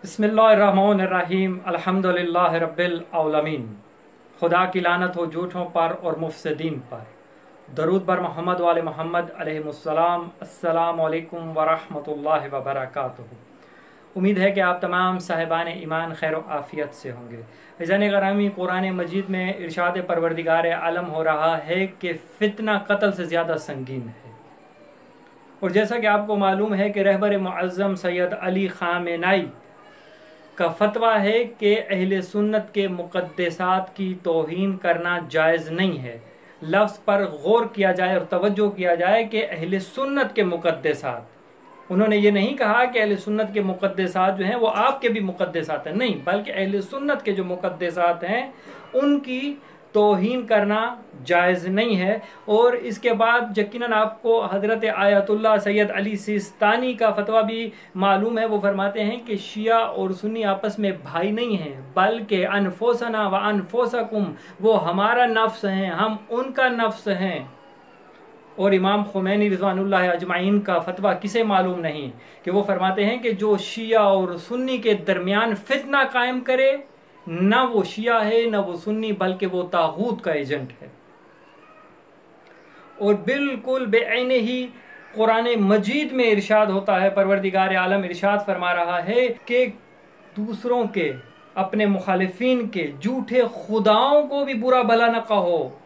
बिस्मिल्लाहिर्रहमानिर्रहीम अल्हम्दुलिल्लाह रब्बिल आलमीन। खुदा की लानत हो झूठों पर और मुफसिदीन पर। दरूद बर मोहम्मद वाले मोहम्मद अलैहिस्सलाम। अस्सलामु अलैकुम वरहमतुल्लाहि वबरकातुहू। उम्मीद है कि आप तमाम साहिबान ईमान खैर व आफ़ियत से होंगे। फ़ैज़ान ग़रामी, कुरान मजीद में इरशाद परवरदिगार आलम हो रहा है कि फ़ितना कत्ल से ज़्यादा संगीन है। और जैसा कि आपको मालूम है कि रहबर मुअज़्ज़म सैयद अली ख़ामेनी का फतवा है कि अहले सुन्नत के मुक़द्दसात की तौहीन करना जायज़ नहीं है। लफ्ज़ पर गौर किया जाए और तवज्जो किया जाए कि अहले सुन्नत के मुक़द्दसात, उन्होंने ये नहीं कहा कि अहले सुन्नत के मुक़द्दसात जो हैं वो आपके भी मुक़द्दसात हैं, नहीं, बल्कि अहले सुन्नत के जो मुक़द्दसात हैं उनकी तौहीन करना जायज़ नहीं है। और इसके बाद यकीनन आपको हज़रत आयतुल्लाह सैयद अली सिस्तानी का फतवा भी मालूम है। वो फरमाते हैं कि शिया और सुन्नी आपस में भाई नहीं हैं, बल्कि अनफुसना व अनफुसकुम, वो हमारा नफ्स हैं, हम उनका नफ्स हैं। और इमाम खुमैनी रिज़वानुल्लाह अजमाइन का फतवा किसे मालूम नहीं कि वो फरमाते हैं कि जो शिया और सुन्नी के दरमियान फितना कायम करे, ना वो शिया है ना वो सुन्नी, बल्कि वो तागूत का एजेंट है। और बिल्कुल बेअने ही कुरान मजीद में इरशाद होता है, परवरदिगार आलम इरशाद फरमा रहा है कि दूसरों के, अपने मुखालिफिन के झूठे खुदाओं को भी बुरा भला न कहो,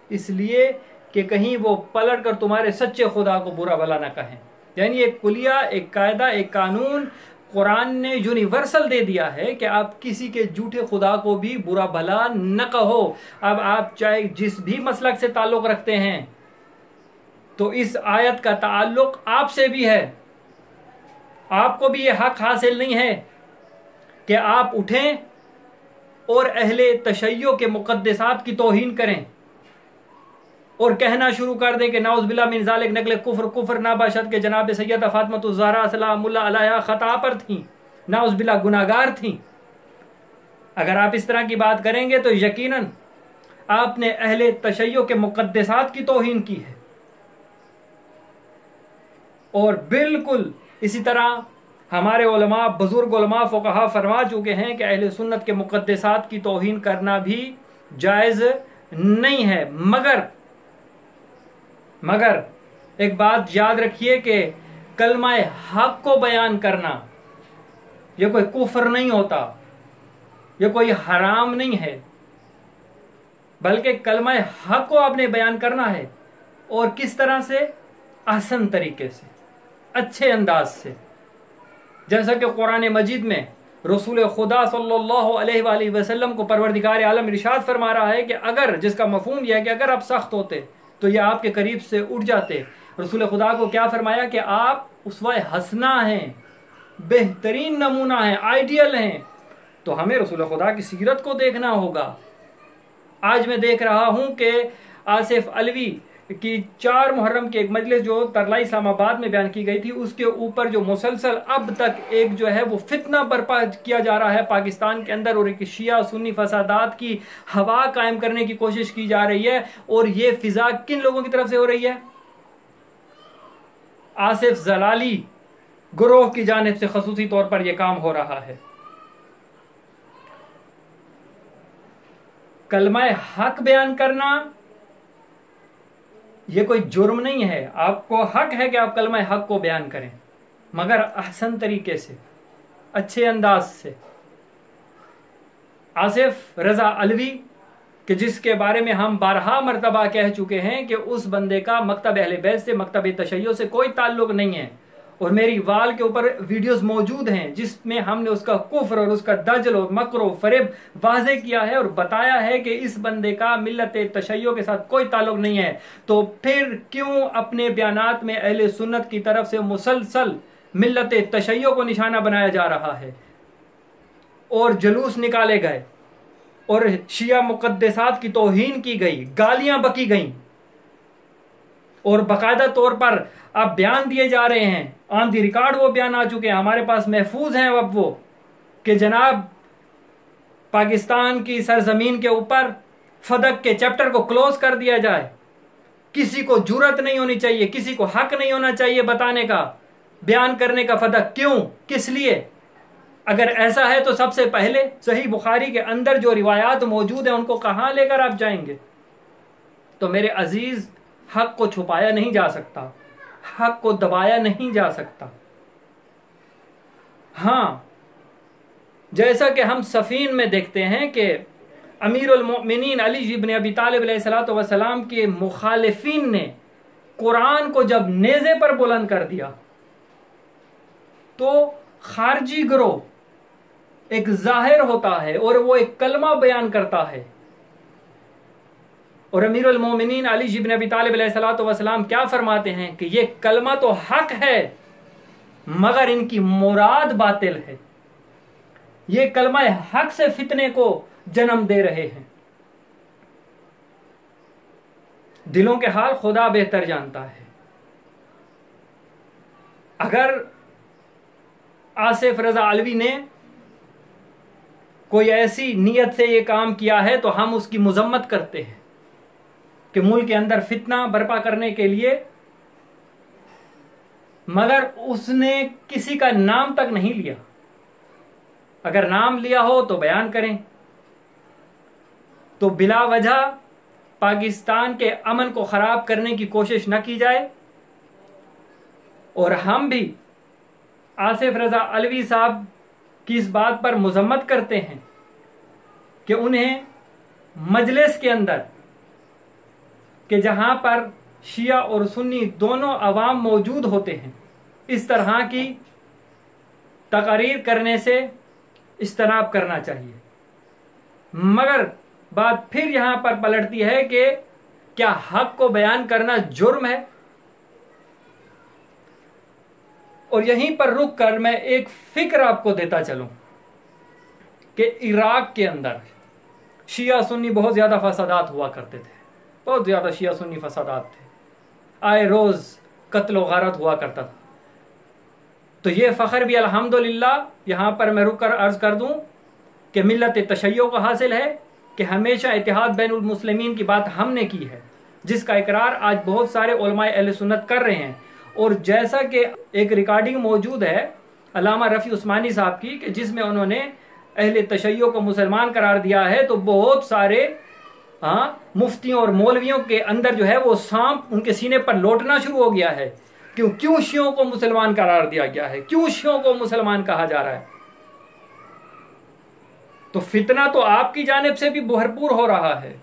इसलिए कि कहीं वो पलट कर तुम्हारे सच्चे खुदा को बुरा भला न कहें। यानी एक कुलिया, एक कायदा, एक कानून कुरान ने यूनिवर्सल दे दिया है कि आप किसी के झूठे खुदा को भी बुरा भला न कहो। अब आप चाहे जिस भी मसलक से ताल्लुक रखते हैं, तो इस आयत का ताल्लुक आपसे भी है। आपको भी ये हक हासिल नहीं है कि आप उठें और अहले तशय्यो के मुक़द्दसात की तौहीन करें और कहना शुरू कर दें कि नाउज़ बिल्लाह मिन ज़ालिक, नकले कुफ्र, कुफ्र नाबाशत के जनाब सैयदा फातिमा ज़हरा सलामुल्लाह अलैहा खता पर थी, नाउज़ बिल्लाह गुनाहगार थी। अगर आप इस तरह की बात करेंगे तो यकीनन आपने अहले तशय्यो के मुक़द्दसात की तौहीन की है। और बिल्कुल इसी तरह हमारे उलमा, बुजुर्ग उलमा, फुक़हा फरमा चुके हैं कि अहले सुन्नत के मुक़द्दसात की तौहीन करना भी जायज़ नहीं है। मगर एक बात याद रखिए कि कलमा हक को बयान करना यह कोई कुफ्र नहीं होता, यह कोई हराम नहीं है, बल्कि कलमा हक को आपने बयान करना है। और किस तरह से? आसान तरीके से, अच्छे अंदाज से। जैसा कि कुरान मजीद में रसूल खुदा सल्लल्लाहु अलैहि वसल्लम को परवरदिगार आलम इरशाद फरमा रहा है कि अगर, जिसका मफहूम यह है कि अगर आप सख्त होते तो ये आपके करीब से उठ जाते। रसूल खुदा को क्या फरमाया कि आप उसवा हसना हैं, बेहतरीन नमूना हैं, आइडियल हैं। तो हमें रसूल खुदा की सीरत को देखना होगा। आज मैं देख रहा हूं कि आसिफ अलवी की 4 मुहर्रम की एक मजलिस जो तरला इस्लामाबाद में बयान की गई थी, उसके ऊपर जो मुसलसल अब तक एक जो है वो फितना बर्पा किया जा रहा है पाकिस्तान के अंदर, और एक शिया सुन्नी फसादात की हवा कायम करने की कोशिश की जा रही है। और ये फिजा किन लोगों की तरफ से हो रही है? आसिफ जलाली गुरोह की जानिब से खसूसी तौर पर यह काम हो रहा है। कलमा हक बयान करना ये कोई जुर्म नहीं है। आपको हक है कि आप कलमा हक को बयान करें, मगर ahsan तरीके से, अच्छे अंदाज से। आसिफ रजा अलवी कि जिसके बारे में हम बारहा मरतबा कह चुके हैं कि उस बंदे का मकतब अहले बैत से, मकतब तशय्यो से कोई ताल्लुक नहीं है। और मेरी वाल के ऊपर वीडियोस मौजूद हैं जिसमें हमने उसका कुफ्र और उसका दजल और मकर और फरेब वाज़े किया है और बताया है कि इस बंदे का मिल्लत तशय्यो के साथ कोई ताल्लुक नहीं है। तो फिर क्यों अपने बयानात में अहले सुन्नत की तरफ से मुसलसल मिल्लत तशय्यो को निशाना बनाया जा रहा है और जुलूस निकाले गए और शिया मुक़द्दसात की तौहीन की गई, गालियां बकी गईं और बाकायदा तौर पर अब बयान दिए जा रहे हैं, ऑन दी रिकॉर्ड वो बयान आ चुके हैं, हमारे पास महफूज हैं अब वो, कि जनाब पाकिस्तान की सरजमीन के ऊपर फदक के चैप्टर को क्लोज कर दिया जाए। किसी को जुर्रत नहीं होनी चाहिए, किसी को हक नहीं होना चाहिए बताने का, बयान करने का फदक। क्यों? किस लिए? अगर ऐसा है तो सबसे पहले सही बुखारी के अंदर जो रिवायात मौजूद है उनको कहां लेकर आप जाएंगे? तो मेरे अजीज, हक को छुपाया नहीं जा सकता, हक को दबाया नहीं जा सकता। हां, जैसा कि हम सफीन में देखते हैं कि अमीरुल मोमिनीन अली इब्न अबी तालिब अलैहिस्सलातु वस्सलाम के मुखालिफिन ने कुरान को जब नेज़े पर बुलंद कर दिया तो खारजी गिरोह एक जाहिर होता है और वो एक कलमा बयान करता है, और अमीरुल मोमिनीन अली इब्न अबी तालिब अलैहिस्सलातु वस्सलाम क्या फरमाते हैं कि ये कलमा तो हक है मगर इनकी मुराद बातिल है, ये कलमा हक से फितने को जन्म दे रहे हैं। दिलों के हाल खुदा बेहतर जानता है। अगर आसिफ रजा अलवी ने कोई ऐसी नीयत से ये काम किया है तो हम उसकी मुजम्मत करते हैं कि मुल्क के अंदर फितना बर्पा करने के लिए, मगर उसने किसी का नाम तक नहीं लिया। अगर नाम लिया हो तो बयान करें, तो बिला वजह पाकिस्तान के अमन को खराब करने की कोशिश न की जाए। और हम भी आसिफ रजा अलवी साहब की इस बात पर मुजम्मत करते हैं कि उन्हें मजलिस के अंदर, कि जहां पर शिया और सुन्नी दोनों अवाम मौजूद होते हैं, इस तरह की तकरीर करने से इज्तनाब करना चाहिए। मगर बात फिर यहां पर पलटती है कि क्या हक को बयान करना जुर्म है? और यहीं पर रुक कर मैं एक फिक्र आपको देता चलूं कि इराक के अंदर शिया सुन्नी बहुत ज्यादा फसादात हुआ करते थे, बहुत ज्यादा शिया सुन्नी फसादात थे, आए रोज कत्ल व गारत हुआ करता था। तो ये फख्र भी अल्हम्दुलिल्लाह यहां पर मैं रुक कर अर्ज कर दूं कि मिल्लत तशय्यो को हासिल है कि हमेशा इत्तेहाद बैनुल मुस्लिमीन की बात हमने की है, जिसका इकरार आज बहुत सारे उलमाए अहले सुन्नत कर रहे हैं। और जैसा कि एक रिकॉर्डिंग मौजूद है अल्लामा रफ़ी उस्मानी साहब की, कि जिसमें उन्होंने अहले तशय्यो को मुसलमान करार दिया है, तो बहुत सारे मुफ्तियों और मौलवियों के अंदर जो है वो सांप उनके सीने पर लौटना शुरू हो गया है। क्यों शियों को मुसलमान करार दिया गया है, क्यों शियों को मुसलमान कहा जा रहा है? तो फितना तो आपकी जानिब से भी भरपूर हो रहा है।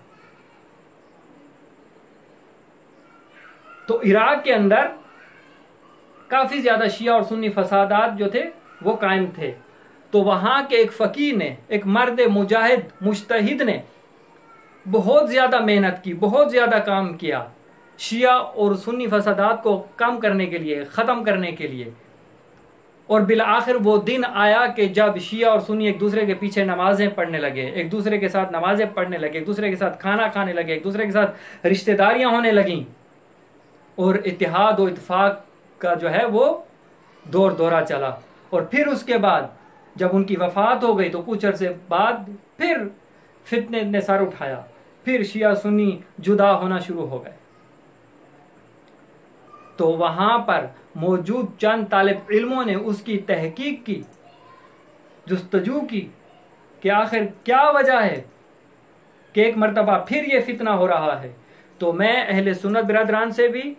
तो इराक के अंदर काफी ज्यादा शिया और सुन्नी फसादात जो थे वो कायम थे। तो वहां के एक फकीर ने, एक मर्द मुजाहिद मुज्तहिद ने बहुत ज्यादा मेहनत की, बहुत ज्यादा काम किया शिया और सुन्नी फसादात को कम करने के लिए, खत्म करने के लिए। और बिल आखिर वो दिन आया कि जब शिया और सुन्नी एक दूसरे के पीछे नमाजें पढ़ने लगे, एक दूसरे के साथ नमाजें पढ़ने लगे, एक दूसरे के साथ खाना खाने लगे, एक दूसरे के साथ रिश्तेदारियां होने लगीं, और इत्तेहाद और इत्तेफाक का जो है वो दौर दौरा चला। और फिर उसके बाद जब उनकी वफात हो गई तो कुछ अरसे बाद फिर फितने ने सर उठाया, फिर शिया सुन्नी जुदा होना शुरू हो गए। तो वहां पर मौजूद चंद तालिब इल्मों ने उसकी तहकीक की, जुस्तजू की कि आखिर क्या वजह है कि एक मर्तबा फिर ये फितना हो रहा है। तो मैं अहले सुन्नत बिरादरान से भी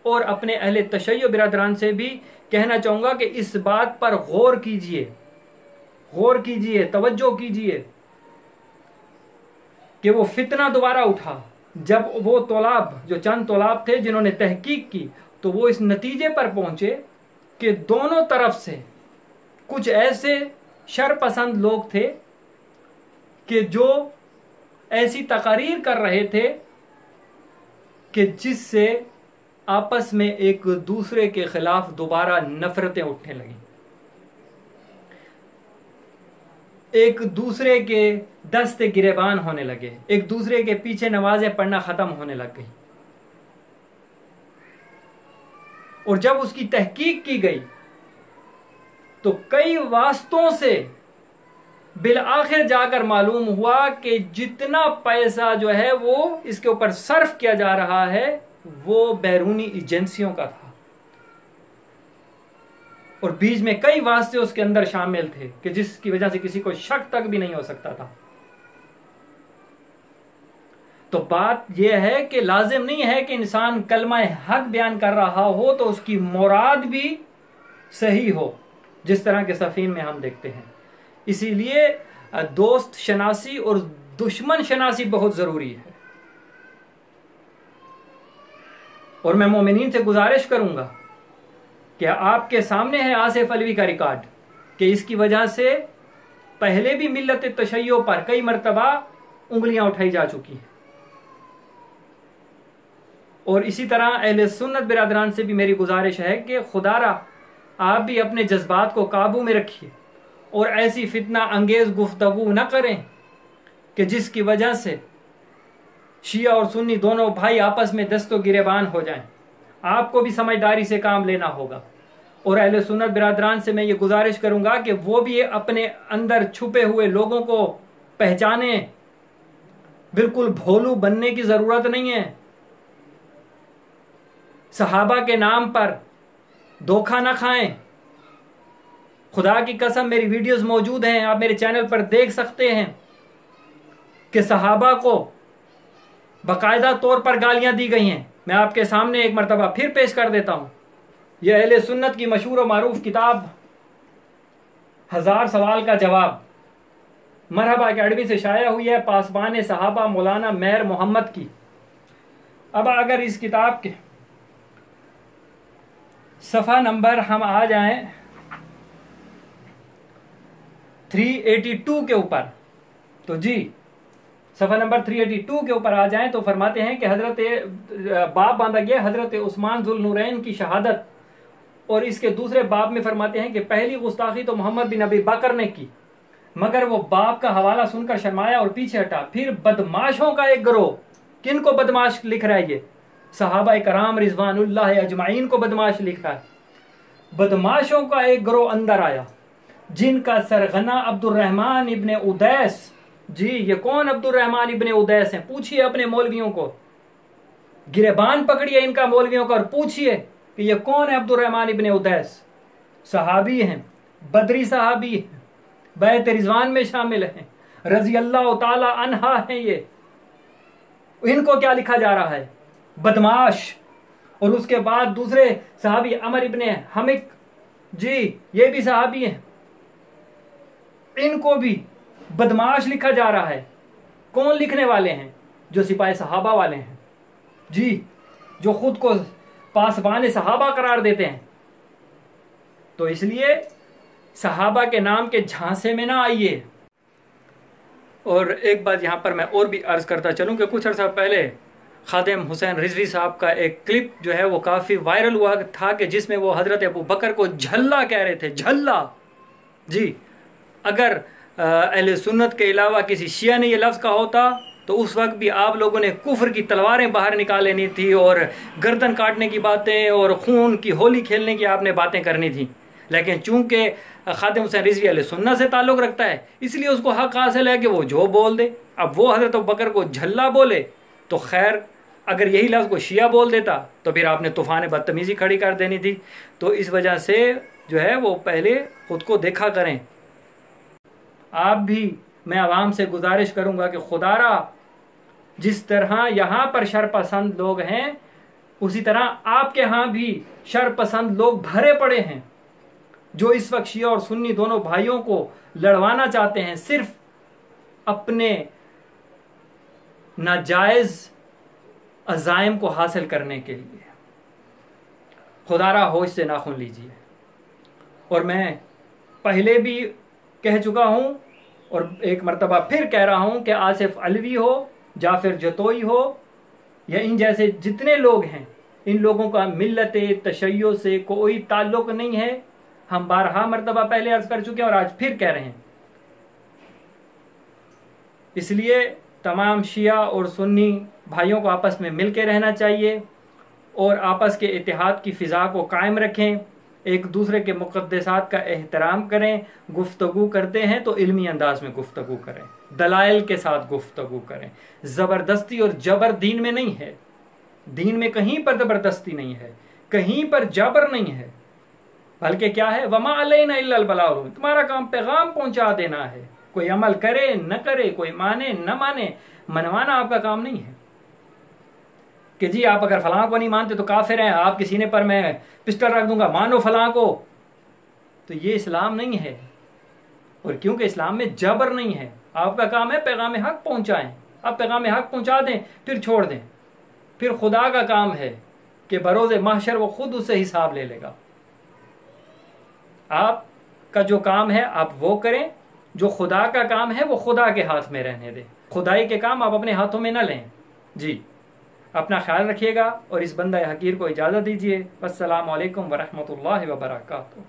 और अपने अहले तशय्यो बिरादरान से भी कहना चाहूंगा कि इस बात पर गौर कीजिए, गौर कीजिए, तवज्जो कीजिए कि वो फितना दोबारा उठा जब वो तौलाब, जो चंद तौलाब थे जिन्होंने तहकीक की, तो वो इस नतीजे पर पहुंचे कि दोनों तरफ से कुछ ऐसे शरपसंद लोग थे कि जो ऐसी तकरीर कर रहे थे कि जिससे आपस में एक दूसरे के खिलाफ दोबारा नफरतें उठने लगी, एक दूसरे के दस्ते गिरेबान होने लगे, एक दूसरे के पीछे नमाजें पढ़ना खत्म होने लग गई। और जब उसकी तहकीक की गई तो कई वास्तों से बिल आखिर जाकर मालूम हुआ कि जितना पैसा जो है वो इसके ऊपर सर्फ किया जा रहा है वो बैरूनी एजेंसियों का था। और बीच में कई वास्ते उसके अंदर शामिल थे कि जिसकी वजह से किसी को शक तक भी नहीं हो सकता था। तो बात यह है कि लाजिम नहीं है कि इंसान कलमा हक बयान कर रहा हो तो उसकी मुराद भी सही हो, जिस तरह के सफीन में हम देखते हैं। इसीलिए दोस्त शनासी और दुश्मन शनासी बहुत जरूरी है। और मैं मोमिनीन से गुजारिश करूंगा कि आपके सामने है आसिफ अलवी का रिकॉर्ड कि इसकी वजह से पहले भी मिल्लत तशय्यो पर कई मरतबा उंगलियां उठाई जा चुकी हैं। और इसी तरह अहले सुन्नत बिरादरान से भी मेरी गुजारिश है कि खुदारा आप भी अपने जज्बात को काबू में रखिए और ऐसी फितना अंगेज गुफ्तगू न करें कि जिसकी वजह से शिया और सुन्नी दोनों भाई आपस में दस्तो गिरेबान हो जाएं। आपको भी समझदारी से काम लेना होगा। और अहले सुन्नत बिरादरान से मैं ये गुजारिश करूंगा कि वो भी अपने अंदर छुपे हुए लोगों को पहचाने। बिल्कुल भोलू बनने की जरूरत नहीं है। सहाबा के नाम पर धोखा ना खाएं। खुदा की कसम मेरी वीडियोस मौजूद हैं, आप मेरे चैनल पर देख सकते हैं कि सहाबा को बाकायदा तौर पर गालियां दी गई हैं। मैं आपके सामने एक मरतबा फिर पेश कर देता हूं। यह अहले सुन्नत की मशहूर और मारूफ किताब 1000 सवाल का जवाब मरहबा अकेडमी से शाया हुई है, पासबान सहाबा मौलाना मेहर मोहम्मद की। अब अगर इस किताब के सफ़ा नंबर हम आ जाएं 382 के ऊपर, तो जी सफ़ा नंबर 382 के ऊपर आ जाएं तो फरमाते हैं कि हजरत बाब बांधा गया हजरत उस्मान जुल नूरैन की शहादत। और इसके दूसरे बाब में फरमाते हैं कि पहली गुस्ताखी तो मोहम्मद बिन अबी बकर ने की, मगर वो बाप का हवाला सुनकर शर्माया और पीछे हटा। फिर बदमाशों का एक गिरोह, किन को बदमाश लिख रहा है ये? सहाबा कराम रिजवानुल्लाह अजमाइन को बदमाश लिख रहा है। बदमाशों का एक गिरोह अंदर आया जिनका सरगना अब्दुर्रहमान इब्ने उदैस। जी ये कौन अब्दुर्रहमान इब्ने उदैस हैं? पूछिए अपने मौलवियों को, गिरेबान पकड़िए इनका मौलवियों का और पूछिए कि ये कौन है अब्दुर्रहमान इब्ने उदैस। सहाबी हैं, बदरी सहाबी हैं, बैत रिजवान में शामिल हैं, रजी अल्लाह ताला अन्हा हैं। ये इनको क्या लिखा जा रहा है? बदमाश। और उसके बाद दूसरे सहाबी अमर इब्ने हमिक, जी ये भी सहाबी हैं, इनको भी बदमाश लिखा जा रहा है। कौन लिखने वाले हैं? जो सिपाही सहाबा वाले हैं, जी जो खुद को पासबान सहाबा करार देते हैं। तो इसलिए सहाबा के नाम के झांसे में ना आइए। और एक बात यहाँ पर मैं और भी अर्ज करता चलूँ कि कुछ अर्सा पहले खादिम हुसैन रिजवी साहब का एक क्लिप जो है वो काफ़ी वायरल हुआ था कि जिसमें वो हज़रत अबू बकर को झल्ला कह रहे थे। झल्ला। जी अगर अहले सुन्नत के अलावा किसी शिया ने ये लफ्ज़ कहा होता तो उस वक्त भी आप लोगों ने कुफ्र की तलवारें बाहर निकाल लेनी थी और गर्दन काटने की बातें और खून की होली खेलने की आपने बातें करनी थी। लेकिन चूंकि खादिम हुसैन रिजवी अहले सुन्नत से ताल्लुक़ रखता है इसलिए उसको हक हासिल है कि वो जो बोल दे। अब वो हज़रत अबू बकर को झल्ला बोले तो खैर, अगर यही लफ्ज़ को शिया बोल देता तो फिर आपने तूफ़ान बदतमीज़ी खड़ी कर देनी थी। तो इस वजह से जो है वो पहले ख़ुद को देखा करें। आप भी, मैं आवाम से गुजारिश करूँगा कि खुदारा जिस तरह यहाँ पर शरपसंद लोग हैं उसी तरह आपके यहाँ भी शरपसंद लोग भरे पड़े हैं जो इस वक्त शिया और सुन्नी दोनों भाइयों को लड़वाना चाहते हैं सिर्फ अपने नाजायज़ अज़ाइम को हासिल करने के लिए। खुदारा होश से नाखुन लीजिए। और मैं पहले भी कह चुका हूँ और एक मरतबा फिर कह रहा हूँ कि आसिफ अलवी हो, जाफिर जतोई हो या इन जैसे जितने लोग हैं, इन लोगों का मिल्लत तशय्यो से कोई ताल्लुक़ नहीं है। हम बारहा मरतबा पहले अर्ज कर चुके हैं और आज फिर कह रहे हैं। इसलिए तमाम शिया और सुन्नी भाइयों को आपस में मिल के रहना चाहिए और आपस के इत्तेहाद की फ़िज़ा को कायम रखें। एक दूसरे के मुक़द्दसात का एहतराम करें। गुफ्तगू करते हैं तो इल्मी अंदाज में गुफ्तगू करें, दलाइल के साथ गुफ्तगू करें। ज़बरदस्ती और जबर दीन में नहीं है। दीन में कहीं पर ज़बरदस्ती नहीं है, कहीं पर जबर नहीं है। बल्कि क्या है, वमा अलैना इल्लल बलाग, तुम्हारा काम पैगाम पहुंचा देना है। कोई अमल करे न करे, कोई माने न माने, मनवाना आपका काम नहीं है कि जी आप अगर फलां को नहीं मानते तो काफिर हैं, आपके सीने पर मैं पिस्टल रख दूंगा, मानो फलां को। तो ये इस्लाम नहीं है। और क्योंकि इस्लाम में जबर नहीं है, आपका काम है पैगाम हक पहुंचाएं। आप पैगाम हक पहुंचा दें, फिर छोड़ दें, फिर खुदा का काम है कि बरोज़े महशर वो खुद उससे हिसाब ले लेगा। आपका जो काम है आप वो करें, जो खुदा का काम है वो खुदा के हाथ में रहने दें। खुदाई के काम आप अपने हाथों में न लें। जी, अपना ख्याल रखिएगा और इस बंदा हकीर को इजाज़त दीजिए। अस्सलामु अलैकुम वरहमतुल्लाहि वबरकातुहू।